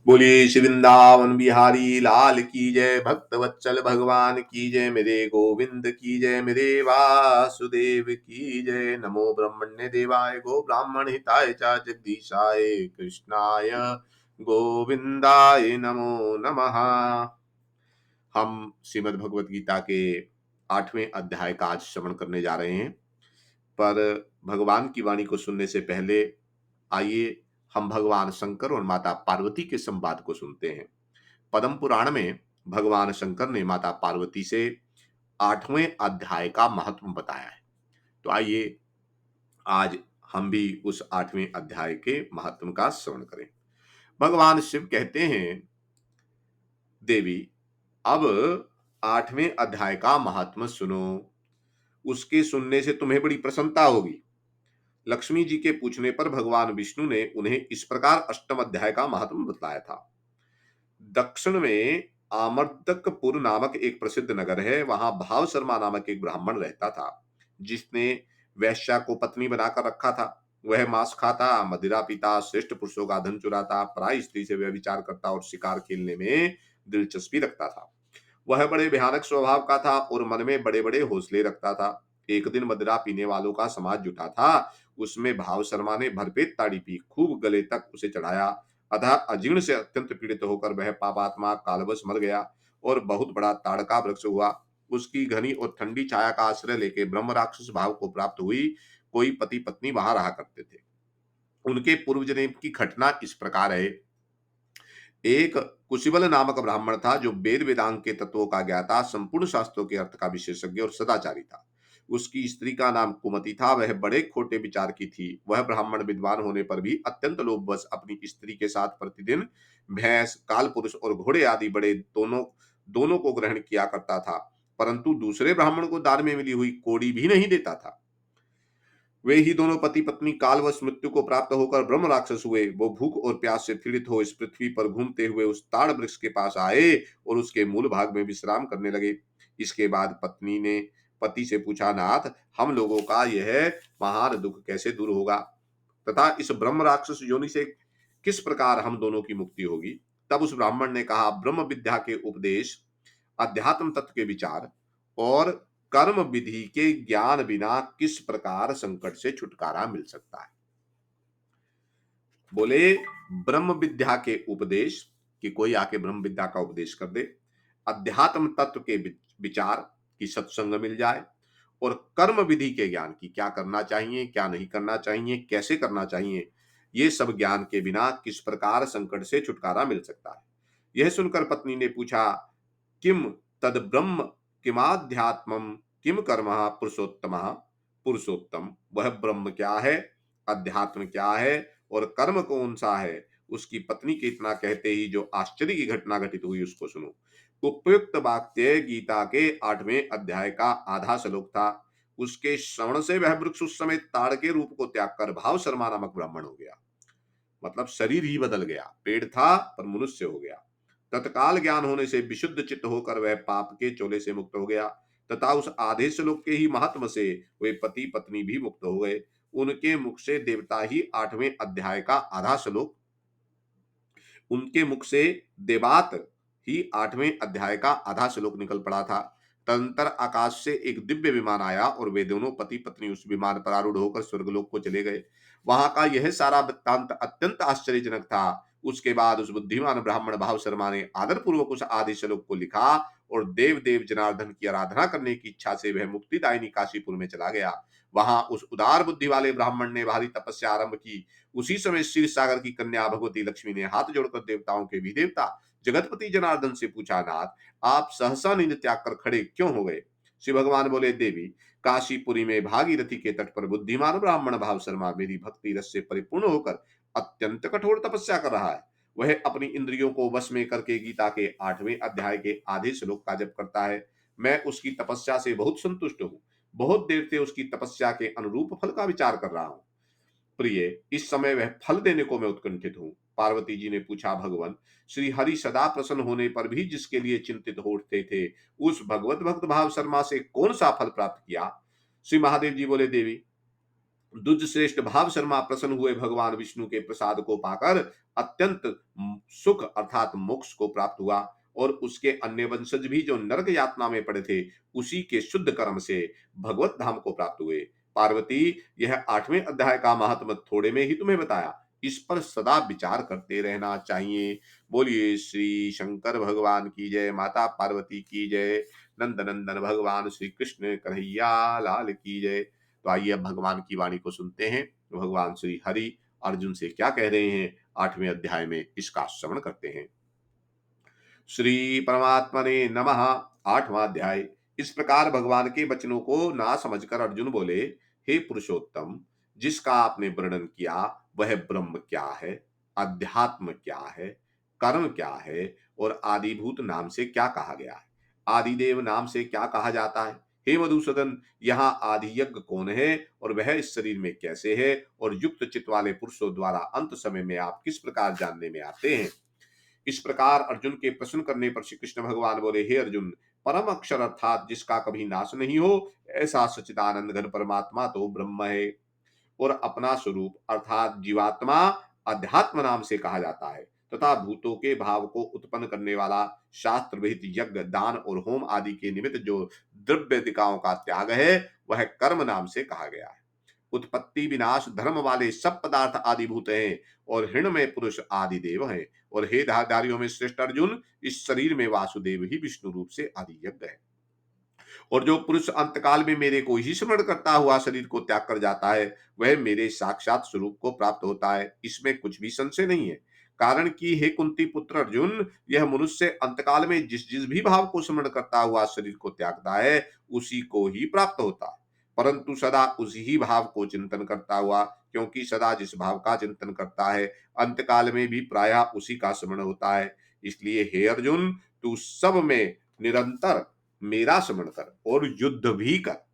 बोलिए श्री वृंदावन बिहारी लाल की जय। भक्त वत्सल भगवान की जय। मेरे गोविंद की जय। मेरे वासुदेव की जय। नमो ब्रह्मण्य देवाय गो ब्राह्मण हिताय च जगदीशाय कृष्णाय गोविंदाय नमो नमः। हम श्रीमद् भगवत गीता के 8वें अध्याय का आज श्रवण करने जा रहे हैं। पर भगवान की वाणी को सुनने से पहले आइए हम भगवान शंकर और माता पार्वती के संवाद को सुनते हैं। पद्म पुराण में भगवान शंकर ने माता पार्वती से 8वें अध्याय का महत्व बताया है। तो आइए आज हम भी उस 8वें अध्याय के महत्व का श्रवण करें। भगवान शिव कहते हैं, देवी अब 8वें अध्याय का महात्म सुनो। उसके सुनने से तुम्हें बड़ी प्रसन्नता होगी। लक्ष्मी जी के पूछने पर भगवान विष्णु ने उन्हें इस प्रकार अष्टम अध्याय का महात्म बताया था। दक्षिण में आमर्दकपुर नामक एक प्रसिद्ध नगर है। वहां भाव शर्मा नामक एक ब्राह्मण रहता था, जिसने वैश्या को पत्नी बनाकर रखा था। वह मांस खाता, मदिरा पीता, श्रेष्ठ पुरुषों का धन चुराता, पराई स्त्री से व्यभिचार करता और शिकार खेलने में दिलचस्पी रखता था। वह बड़े भयानक स्वभाव का था और मन में बड़े बड़े हौसले रखता था। एक दिन मदिरा पीने वालों का समाज जुटा था। उसमें भाव शर्मा ने भरपेट ताड़ी पी, खूब गले तक उसे चढ़ाया। अतः अजीर्ण से अत्यंत पीड़ित होकर वह पापात्मा कालवश मर गया और बहुत बड़ा ताड़का वृक्ष हुआ। उसकी घनी और ठंडी छाया का आश्रय लेके ब्रह्म राक्षस भाव को प्राप्त हुई। कोई पति पत्नी वहां रहा करते थे। उनके पूर्व जन्म की घटना इस प्रकार है। एक कुशिबल नामक ब्राह्मण था, जो वेद वेदांग के तत्वों का ज्ञाता, संपूर्ण शास्त्रों के अर्थ का विशेषज्ञ और सदाचारी था। उसकी स्त्री का नाम कुमति था। वह बड़े खोटे विचार की थी। वह ब्राह्मण विद्वान होने पर भी अत्यंत लोभवश अपनी स्त्री के साथ प्रतिदिन भैंस, काल पुरुष और घोड़े आदि बड़े दोनों दोनों को ग्रहण किया करता था, परंतु दूसरे ब्राह्मण को दान में मिली हुई कोड़ी भी नहीं देता था। वे ही दोनों पति पत्नी कालवश मृत्यु को प्राप्त होकर ब्रह्म राक्षस हुए। वो भूख और प्यास से पीड़ित हो इस पृथ्वी पर घूमते हुए उस ताड़ वृक्ष के पास आए और उसके मूल भाग में विश्राम करने लगे। इसके बाद पत्नी ने पति से पूछा, नाथ, हम लोगों का यह महान दुख कैसे दूर होगा तथा इस ब्रह्म राक्षस योनि से किस प्रकार हम दोनों की मुक्ति होगी? तब उस ब्राह्मण ने कहा, ब्रह्म विद्या के उपदेश, अध्यात्म तत्व के विचार और कर्म विधि के ज्ञान बिना किस प्रकार संकट से छुटकारा मिल सकता है। बोले, ब्रह्म विद्या के उपदेश, कि कोई आके ब्रह्म विद्या का उपदेश कर दे, अध्यात्म तत्व के विचार, की सत्संग मिल जाए, और कर्म विधि के ज्ञान, की क्या करना चाहिए, क्या नहीं करना चाहिए, कैसे करना चाहिए, ये सब ज्ञान के बिना किस प्रकार संकट से छुटकारा मिल सकता है। यह सुनकर पत्नी ने पूछा, किम तद ब्रह्म किमाध्यात्मम किम कर्म पुरुषोत्तम। पुरुषोत्तम, वह ब्रह्म क्या है, अध्यात्म क्या है और कर्म कौन सा है? उसकी पत्नी के इतना कहते ही जो आश्चर्य की घटना घटित हुई उसको सुनो। उपयुक्त वाक्य गीता के 8वें अध्याय का आधा श्लोक था। उसके श्रवण से वह वृक्ष उस समय ताड़ के रूप को त्याग कर भाव शर्मा नामक ब्राह्मण हो गया। मतलब शरीर ही बदल गया। पेड़ था पर मनुष्य हो गया। तत्काल ज्ञान होने से विशुद्ध चित्त होकर वह पाप के चोले से मुक्त हो गया तथा उस आधे श्लोक के ही महात्म से वे पति पत्नी भी मुक्त हो गए। उनके मुख से देवता ही 8वें अध्याय का आधा श्लोक उनके मुख से देवात ही 8वें अध्याय का आधा श्लोक निकल पड़ा था। तदंतर आकाश से एक दिव्य विमान आया और वे दोनों पति पत्नी उस विमान पर आरूढ़ होकर स्वर्गलोक को चले गए। वहां का यह सारा वृत्तांत अत्यंत आश्चर्यजनक था। उसके बाद उस बुद्धिमान ब्राह्मण भाव शर्मा ने आदर पूर्वक उस आदि श्लोक को लिखा और देव देव जनार्दन की आराधना करने की इच्छा से वह मुक्तिदायिनी काशीपुर में चला गया। वहां उस उदार बुद्धि वाले ब्राह्मण ने भारी तपस्या आरंभ की। उसी समय क्षीर सागर की कन्या भगवती लक्ष्मी ने हाथ जोड़कर देवताओं के भी देवता जगतपति जनार्दन से पूछा, नाथ, आप सहसा नींद त्याग कर खड़े क्यों हो गए? श्री भगवान बोले, देवी, काशीपुरी में भागीरथी के तट पर बुद्धिमान ब्राह्मण भाव शर्मा मेरी भक्ति रस से परिपूर्ण होकर अत्यंत कठोर तपस्या कर रहा है। वह अपनी इंद्रियों को वश में करके गीता के 8वें अध्याय के आधे श्लोक का जप करता है। मैं उसकी तपस्या से बहुत संतुष्ट हूँ। बहुत देर से उसकी तपस्या के अनुरूप फल का विचार कर रहा हूँ। प्रिय, इस समय वह फल देने को मैं उत्कंठित हूँ। पार्वती जी ने पूछा, भगवान, श्री हरि सदा प्रसन्न होने पर भी जिसके लिए चिंतित हो उठते थे, उस भगवत भक्त भाव शर्मा से कौन सा फल प्राप्त किया? श्री महादेव जी बोले, देवी, दुज श्रेष्ठ भाव शर्मा प्रसन्न हुए भगवान विष्णु के प्रसाद को पाकर अत्यंत सुख अर्थात मोक्ष को प्राप्त हुआ और उसके अन्य वंशज भी जो नरक यातना में पड़े थे, उसी के शुद्ध कर्म से भगवत धाम को प्राप्त हुए। पार्वती, यह 8वें अध्याय का महात्म थोड़े में ही तुम्हें बताया, इस पर सदा विचार करते रहना चाहिए। बोलिए श्री शंकर भगवान की जय, माता पार्वती की जय, नंद नंदन भगवान श्री कृष्ण कन्हैया लाल की जय। तो आइए अब भगवान की वाणी को सुनते हैं। तो भगवान श्री हरि अर्जुन से क्या कह रहे हैं, 8वें अध्याय में इसका श्रवण करते हैं। श्री परमात्मने नमः। 8वां अध्याय। इस प्रकार भगवान के वचनों को ना समझकर अर्जुन बोले, हे पुरुषोत्तम, जिसका आपने वर्णन किया वह ब्रह्म क्या है, अध्यात्म क्या है, कर्म क्या है और आदिभूत नाम से क्या कहा गया है, आदिदेव नाम से क्या कहा जाता है। हे मधुसूदन, यहाँ आदि यज्ञ कौन है और वह इस शरीर में कैसे है, और युक्त चित्त वाले पुरुषों द्वारा अंत समय में आप किस प्रकार जानने में आते हैं। इस प्रकार अर्जुन के प्रश्न करने पर श्री कृष्ण भगवान बोले, हे अर्जुन, परम अक्षर अर्थात जिसका कभी नाश नहीं हो, ऐसा सच्चिदानंद घन परमात्मा तो ब्रह्म है, और अपना स्वरूप अर्थात जीवात्मा अध्यात्म नाम से कहा जाता है, तथा भूतों के भाव को उत्पन्न करने वाला शास्त्र विहित यज्ञ दान और होम आदि के निमित्त जो द्रव्यदिकाओं का त्याग है, वह कर्म नाम से कहा गया है। उत्पत्ति विनाश धर्म वाले सब पदार्थ आदिभूत हैं, और हृण में पुरुष आदि देव है। और हे धाधारियों में श्रेष्ठ अर्जुन, इस शरीर में वासुदेव ही विष्णु रूप से आदि यज्ञ है। और जो पुरुष अंतकाल में मेरे को ही स्मरण करता हुआ शरीर को त्याग कर जाता है, वह मेरे साक्षात स्वरूप को प्राप्त होता है, इसमें कुछ भी संशय नहीं है। कारण कि हे कुंती पुत्र अर्जुन, यह मनुष्य अंतकाल में जिस जिस भी भाव को स्मरण करता हुआ शरीर को त्यागता है, उसी को ही प्राप्त होता है, परंतु सदा उसी ही भाव को चिंतन करता हुआ, क्योंकि सदा जिस भाव का चिंतन करता है, अंतकाल में भी प्रायः उसी का स्मरण होता है। इसलिए हे अर्जुन, तू सब में निरंतर मेरा स्मरण कर और युद्ध भी कर।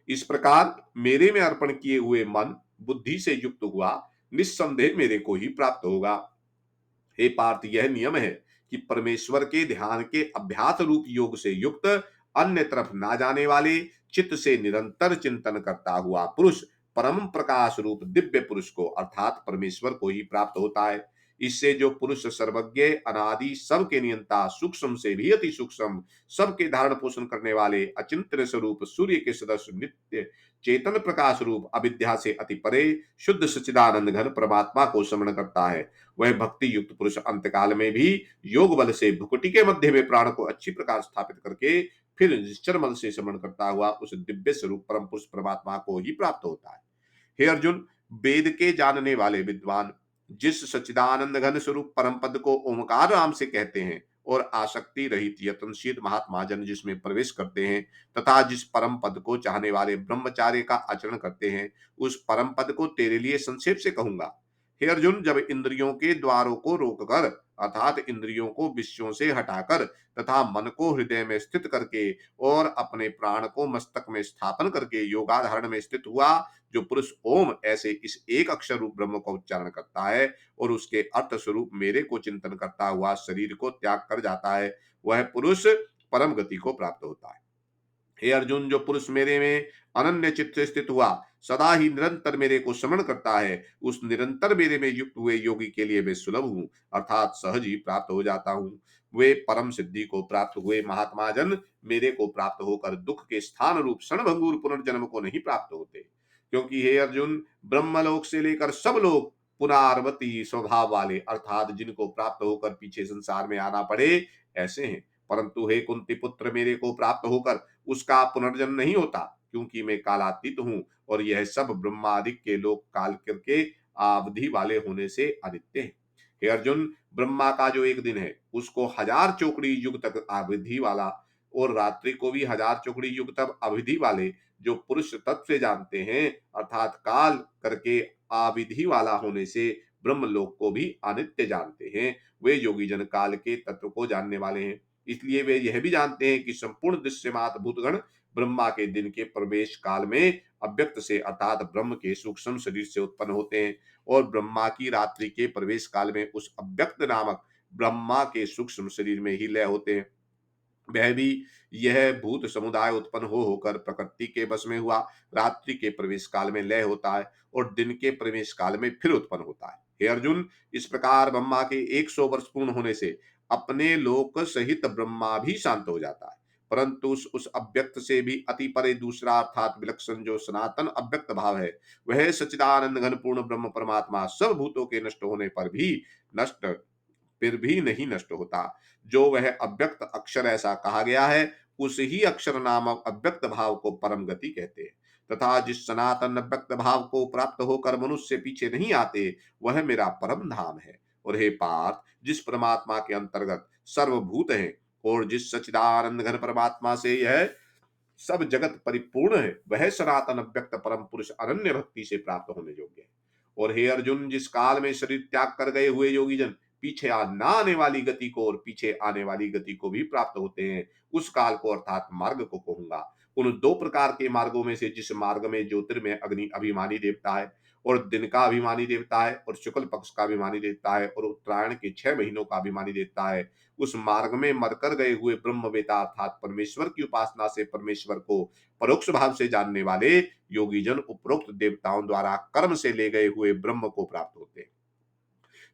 इस प्रकार मेरे में अर्पण किए हुए मन बुद्धि से युक्त हुआ, निस्संदेह मेरे को ही प्राप्त होगा। हे पार्थ, यह नियम है कि परमेश्वर के ध्यान के अभ्यास रूप योग से युक्त, अन्य तरफ ना जाने वाले, चित्त से निरंतर चिंतन करता हुआ पुरुष परम प्रकाश रूप दिव्य पुरुष को अर्थात परमेश्वर को ही प्राप्त होता है। इससे जो पुरुष सर्वज्ञ अनादि सबके नियंता, सूक्ष्म से भी अति सूक्ष्म, सबके धारण पोषण करने वाले अचिंत्य स्वरूप सूर्य के सदस्य नित्य चेतन प्रकाश रूप अविद्या से अति परे शुद्ध सच्चिदानंद घन परमात्मा को स्मरण करता है, वह भक्ति युक्त पुरुष अंतकाल में भी योग बल से भुकुटी के मध्य में प्राण को अच्छी प्रकार स्थापित करके फिर निश्चर बल से स्मरण करता हुआ उस दिव्य स्वरूप परम पुरुष परमात्मा को ही प्राप्त होता है। हे अर्जुन, वेद के जानने वाले विद्वान जिस सच्चिदानंद घन स्वरूप परम पद को ओमकार नाम से कहते हैं, और आसक्ति रहित यत्नशील महात्मा जन जिसमें प्रवेश करते हैं, तथा जिस परम पद को चाहने वाले ब्रह्मचार्य का आचरण करते हैं, उस परम पद को तेरे लिए संक्षेप से कहूंगा। हे अर्जुन, जब इंद्रियों के द्वारों को रोककर अर्थात इंद्रियों को विषयों से हटाकर तथा मन को हृदय में स्थित करके और अपने प्राण को मस्तक में स्थापन करके योगाधारण में स्थित हुआ, जो पुरुष ओम ऐसे इस एक अक्षर रूप ब्रह्म का उच्चारण करता है और उसके अर्थ स्वरूप मेरे को चिंतन करता हुआ शरीर को त्याग कर जाता है, वह पुरुष परम गति को प्राप्त होता है। हे अर्जुन, जो पुरुष मेरे में अनन्य चित्त से स्थित हुआ सदा ही निरंतर मेरे को स्मरण करता है, उस निरंतर मेरे में युक्त हुए योगी के लिए मैं सुलभ हूँ अर्थात सहज ही प्राप्त हो जाता हूँ। वे परम सिद्धि को प्राप्त हुए महात्मा जन मेरे को प्राप्त होकर दुख के स्थान रूप क्षणभंगुर पुनर्जन्म को नहीं प्राप्त होते, क्योंकि हे अर्जुन, ब्रह्मलोक से लेकर सब लोग पुनरावर्ती स्वभाव वाले अर्थात जिनको प्राप्त होकर पीछे संसार में आना पड़े, ऐसे हैं। परंतु हे कुंती पुत्र, मेरे को प्राप्त होकर उसका पुनर्जन्म नहीं होता, क्योंकि मैं कालातीत हूँ और यह सब ब्रह्मादिक के लोग काल करके अवधि वाले होने से अनित्य है। हे अर्जुन, ब्रह्मा का जो एक दिन है उसको 1000 चौकड़ी युग तक अवधि वाला, और रात्रि को भी 1000 चौकड़ी युग तक अवधि वाले जो पुरुष तत्व से जानते हैं अर्थात काल करके अविधि वाला होने से ब्रह्मलोक को भी अनित्य जानते हैं, वे योगी जन काल के तत्व को जानने वाले हैं। इसलिए वे यह भी जानते हैं कि संपूर्ण दृश्यमात भूतगण ब्रह्मा के दिन के प्रवेश काल में अव्यक्त से अर्थात ब्रह्म के सूक्ष्म शरीर से उत्पन्न होते हैं, और ब्रह्मा की रात्रि के प्रवेश काल में उस अव्यक्त नामक ब्रह्मा के सूक्ष्म शरीर में ही लय होते हैं। वह भी यह भूत समुदाय उत्पन्न हो होकर प्रकृति के बस में हुआ रात्रि के प्रवेश काल में लय होता है और दिन के प्रवेश काल में फिर उत्पन्न होता है। हे अर्जुन, इस प्रकार ब्रह्मा के 100 वर्ष पूर्ण होने से अपने लोक सहित ब्रह्मा भी शांत हो जाता है, परंतु उस अव्यक्त से भी अति परे दूसरा अर्थात विलक्षण जो सनातन अव्यक्त भाव है, वह सच्चिदानंद घन पूर्ण ब्रह्म परमात्मा सब भूतों के नष्ट होने पर भी नष्ट फिर भी नहीं नष्ट होता। जो वह अव्यक्त अक्षर ऐसा कहा गया है, उस ही अक्षर नामक अव्यक्त भाव को परम गति कहते हैं। तथा जिस सनातन अव्यक्त भाव को प्राप्त होकर मनुष्य पीछे नहीं आते, वह मेरा परम धाम है। और हे पार्थ, जिस परमात्मा के अंतर्गत सर्वभूत है और जिस सच्चिदानंद घन परमात्मा से यह सब जगत परिपूर्ण है, वह सनातन अव्यक्त परम पुरुष अनन्य भक्ति से प्राप्त होने योग्य है। और हे अर्जुन, जिस काल में शरीर त्याग कर गए हुए योगी जन पीछे ना आने वाली गति को और पीछे आने वाली गति को भी प्राप्त होते हैं, उस काल को अर्थात मार्ग को कहूंगा। उन दो प्रकार के मार्गों में से जिस मार्ग में ज्योतिर्मय अग्नि अभिमानी देवता है और दिन का अभिमानी देवता है और शुक्ल पक्ष का अभिमानी देवता है और उत्तरायण के 6 महीनों का अभिमानी देवता है, उस मार्ग में मरकर गए हुए ब्रह्मवेता अर्थात परमेश्वर की उपासना से परमेश्वर को परोक्ष भाव से जानने वाले योगी जन उपरोक्त देवताओं द्वारा कर्म से ले गए हुए ब्रह्म को प्राप्त होते हैं।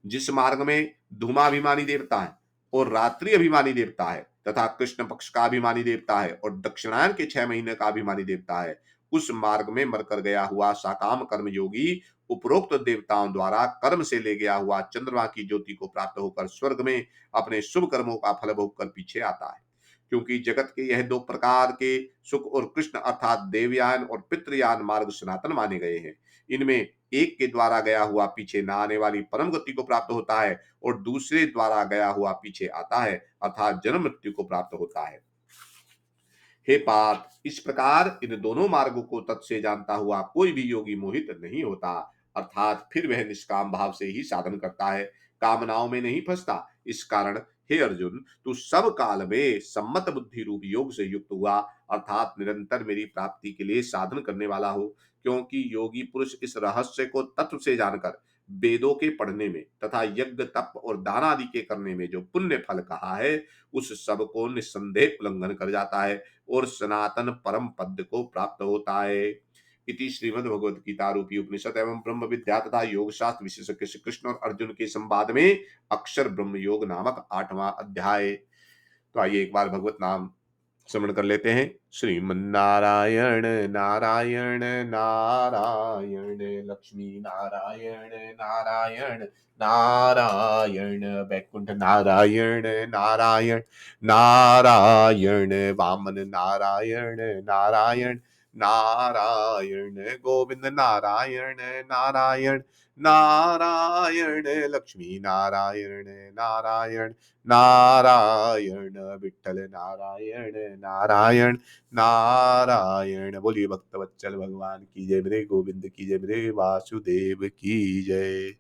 जिस मार्ग में धूमाभिमानी देवता है और रात्रि अभिमानी देवता है तथा कृष्ण पक्ष का अभिमानी देवता है और दक्षिणायन के 6 महीने का अभिमानी देवता है, उस मार्ग में मरकर गया हुआ साकाम कर्म योगी उपरोक्त देवताओं द्वारा कर्म से ले गया हुआ चंद्रमा की ज्योति को प्राप्त होकर स्वर्ग में अपने शुभ कर्मों का फल भोग कर पीछे आता है। क्योंकि जगत के यह दो प्रकार के सुख और कृष्ण अर्थात देवयान और पितृयान मार्ग सनातन माने गए हैं। इनमें एक के द्वारा गया हुआ पीछे न आने वाली परम गति को प्राप्त होता है और दूसरे द्वारा गया हुआ पीछे आता है अर्थात जन्म मृत्यु को प्राप्त होता है। हे पार्थ, इस प्रकार इन दोनों मार्गों को तत् से जानता हुआ कोई भी योगी मोहित नहीं होता, अर्थात फिर वह निष्काम भाव से ही साधन करता है, कामनाओं में नहीं फंसता। इस कारण हे अर्जुन, तू सब काल में सम्मत बुद्धि रूप योग से युक्त हुआ, अर्थात निरंतर मेरी प्राप्ति के लिए साधन करने वाला हो। क्योंकि योगी पुरुष इस रहस्य को तत्व से जानकर वेदों के पढ़ने में तथा यज्ञ तप और दान आदि के करने में जो पुण्य फल कहा है, उस सब को निस्संदेह उल्लंघन कर जाता है और सनातन परम पद को प्राप्त होता है। इति श्रीमद् भगवद गीता रूपी उपनिषद एवं ब्रह्म विद्या तथा योग शास्त्र विशेषज्ञ श्री कृष्ण और अर्जुन के संवाद में अक्षर ब्रह्म योग नामक 8वां अध्याय। तो आइए एक बार भगवत नाम स्मरण कर लेते हैं। श्रीमन्नारायण नारायण नारायण, लक्ष्मी नारायण नारायण नारायण, वैकुंठ नारायण नारायण नारायण, वामन नारायण नारायण नारायण, गोविंद नारायण नारायण नारायण, लक्ष्मी नारायण नारायण नारायण, विठ्ठल नारायण नारायण नारायण। बोलिए भक्त वत्सल भगवान की जय, मेरे गोविंद की जय, मेरे वासुदेव की जय।